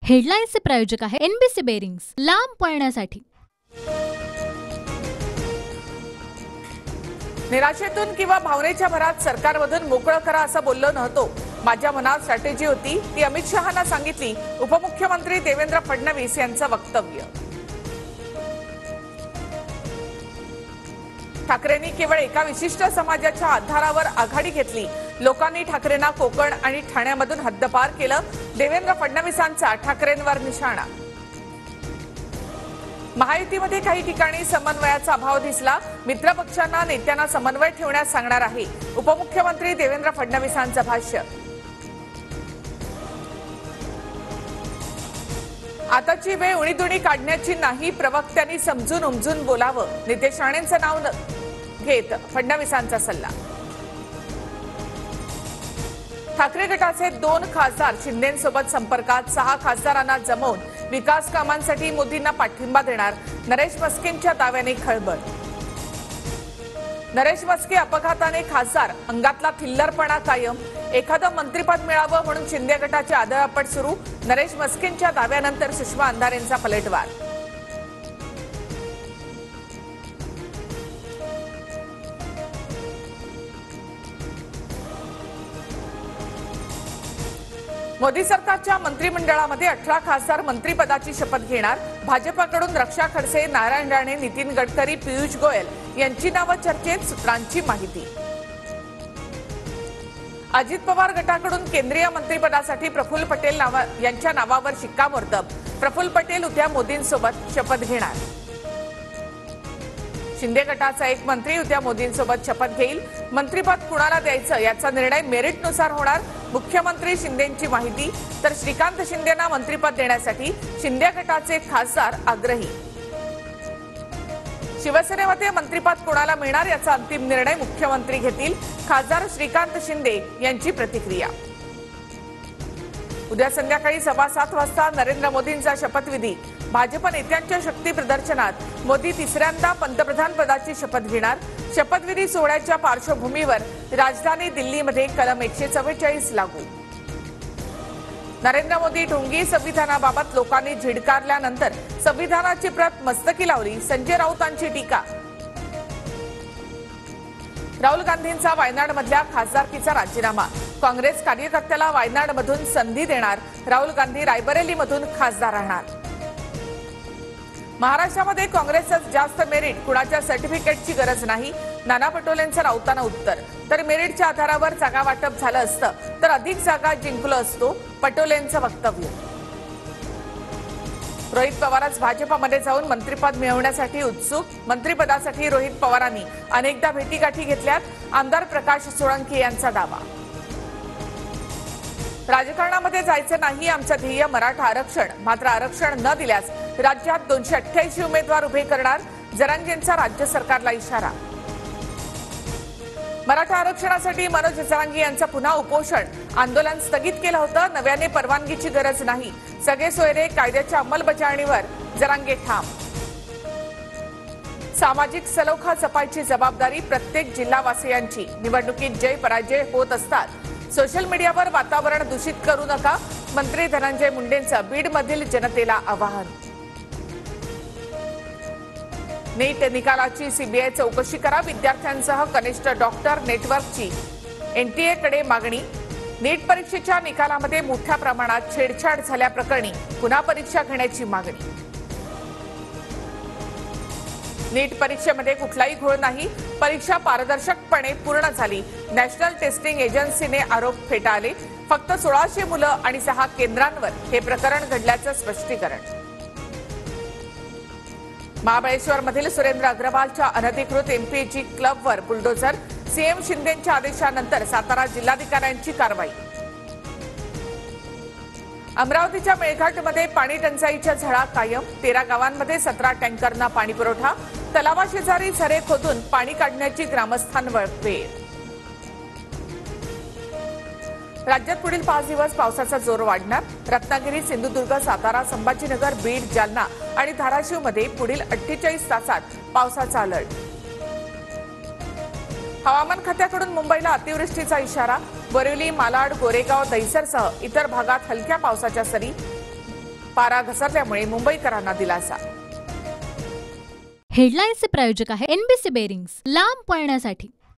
हेडलाईन्सचे प्रायोजक आहे NBC bearings, लांब पळण्यासाठी। निराशेतून किंवा भावनेच्या भरात सरकारमधून मोकळं करा असं बोललो नव्हतो। माझ्या मनात स्ट्रॅटेजी होती, ती अमित शहांना सांगितली। उपमुख्यमंत्री देवेंद्र फडणवीस यांचं वक्तव्य। ठाकरेंनी केवळ एका विशिष्ट समाजाच्या आधारावर आघाडी घेतली। लोकांनी ठाकरेंना कोकण आणि ठाण्यामधून हद्दपार केलं। देवेंद्र फडणवीसांचा ठाकरेंवर निशाणा। महायुतीमध्ये काही ठिकाणी समन्वयाचा अभाव दिसला। मित्रपक्षांना नेत्यांना समन्वय ठेवण्यास सांगणार आहे। उपमुख्यमंत्री देवेंद्र फडणवीसांचं भाष्य। आताची वेळ उणीधुणी काढण्याची नाही, प्रवक्त्यांनी समजून उमजून बोलावं। नितेश राणेंचं नाव घेत फडणवीसांचा सल्ला। ठाकरे गटाचे 2 खासदार शिंदेंसोबत संपर्कात, 6 खासदारांना जमवून विकास कामांसाठी मोदींना पाठिंबा देणार। नरेश मस्केंच्या दाव्याने खळबळ। नरेश मस्के अपघाताने खासदार, अंगातला थिल्लरपणा कायम। एखादं मंत्रिपद मिळावं म्हणून शिंदे गटाची आदळआपट सुरू। नरेश मस्केंच्या दाव्यानंतर सुषमा अंधारेंचा पलटवार। मोदी सरकारच्या मंत्रिमंडळामध्ये 18 खासदार मंत्रिपदाची शपथ घेणार। भाजपकडून रक्षा खडसे, नारायण राणे, नितीन गडकरी, पियुष गोयल यांची नावं चर्चेत, सूत्रांची माहिती। अजित पवार गटाकडून केंद्रीय मंत्रिपदासाठी प्रफुल्ल पटेल यांच्या नावावर शिक्कामोर्तब। प्रफुल्ल पटेल उद्या मोदींसोबत शपथ घेणार। शिंदे गटाचा एक मंत्री उद्या मोदींसोबत शपथ घेईल। मंत्रिपद कुणाला द्यायचं याचा निर्णय मेरिटनुसार होणार। मुख्यमंत्री शिंदेंची माहिती। तर श्रीकांत शिंदेंना मंत्रिपद देण्यासाठी शिंदे गटाचे खासदार आग्रही। शिवसेनेमध्ये मंत्रिपद कोणाला मिळणार याचा अंतिम निर्णय मुख्यमंत्री घेतील। खासदार श्रीकांत शिंदे यांची प्रतिक्रिया। उद्या संध्याकाळी 7:15 वाजता नरेंद्र मोदींचा शपथविधी। भाजप नेत्यांच्या शक्ती प्रदर्शनात मोदी तिसऱ्यांदा पंतप्रधान पदाची शपथ घेणार। शपथविधी सोहळ्याच्या पार्श्वभूमीवर राजधानी दिल्लीमध्ये कलम 144 लागू। नरेंद्र मोदी ढोंगी संविधानाबाबत लोकांनी झिडकारल्यानंतर संविधानाची प्रत मस्तकी लावली। संजय राऊतांची टीका। राहुल गांधींचा वायनाडमधल्या खासदारकीचा राजीनामा। काँग्रेस कार्यकर्त्याला वायनाडमधून संधी देणार। राहुल गांधी रायबरेलीमधून खासदार राहणार। महाराष्ट्रामध्ये काँग्रेसचं जास्त मेरिट, कुणाच्या सर्टिफिकेटची गरज नाही। नाना पटोलेंचं राऊतांना उत्तर। तर मेरिटच्या आधारावर जागा वाटप झालं असतं तर अधिक जागा जिंकलो असतो, पटोलेंचं वक्तव्य। रोहित पवारच भाजपमध्ये जाऊन मंत्रिपद मिळवण्यासाठी उत्सुक। मंत्रिपदासाठी रोहित पवारांनी अनेकदा भेटीगाठी घेतल्यात। आमदार प्रकाश सोळंकी यांचा दावा। राजकारणामध्ये जायचं नाही, आमचं ध्येय मराठा आरक्षण। मात्र आरक्षण न दिल्यास राज्यात 288 उमेदवार उभे करणार। जरांगेंचा राज्य सरकारला इशारा। मराठा आरक्षणासाठी मनोज जरांगे यांचं पुन्हा उपोषण। आंदोलन स्थगित केलं होतं, नव्याने परवानगीची गरज नाही। सगळे सोयरे कायद्याच्या अंमलबजावणीवर जरांगे ठाम। सामाजिक सलोखा जपायची जबाबदारी प्रत्येक जिल्हावासियांची। निवडणुकीत जय पराजय होत असतात, सोशल मीडियावर वातावरण दूषित करू नका। मंत्री धनंजय मुंडेंचं बीडमधील जनतेला आवाहन। नीट निकालाची सीबीआय चौकशी करा। विद्यार्थ्यांसह कनिष्ठ डॉक्टर नेटवर्कची एनटीएकडे मागणी। नीट परीक्षेच्या निकालामध्ये मोठ्या प्रमाणात छेडछाड झाल्याप्रकरणी पुन्हा परीक्षा घेण्याची मागणी। नीट परीक्षेमध्ये कुठलाही घोळ नाही, परीक्षा पारदर्शकपणे पूर्ण झाली। नॅशनल टेस्टिंग एजन्सीने आरोप फेटाळले। फक्त 1600 मुलं आणि 6 केंद्रांवर हे प्रकरण घडल्याचं स्पष्टीकरण। महाबळेश्वरमधील सुरेंद्र अग्रवालच्या अनधिकृत एमपीजी क्लबवर बुलडोझर। सीएम शिंदेंच्या आदेशानंतर सातारा जिल्हाधिकाऱ्यांची कारवाई। अमरावतीच्या मेळघाटमध्ये पाणी टंचाईच्या झळा कायम। 13 गावांमध्ये 17 टँकरना पाणी पुरवठा। तलावाशेजारी झरे खोदून पाणी काढण्याची ग्रामस्थांवर वेळ। राज्यात पुढील 5 दिवस पावसाचा जोर वाढणार। रत्नागिरी, सिंधुदुर्ग, सातारा, संभाजीनगर, बीड, जालना आणि धाराशिवमध्ये पुढील 48 तासात पावसाचा अलर्ट। हवामान खात्याकडून मुंबईला अतिवृष्टीचा इशारा। बोरिवली, मालाड, गोरेगाव, दहिसरसह इतर भागात हलक्या पावसाच्या सरी। पारा घसरल्यामुळे मुंबईकरांना दिलासा. हेडलाईन्सचे प्रायोजक आहे एनबीसी बेरिंग्स. लांब पळण्यासाठी.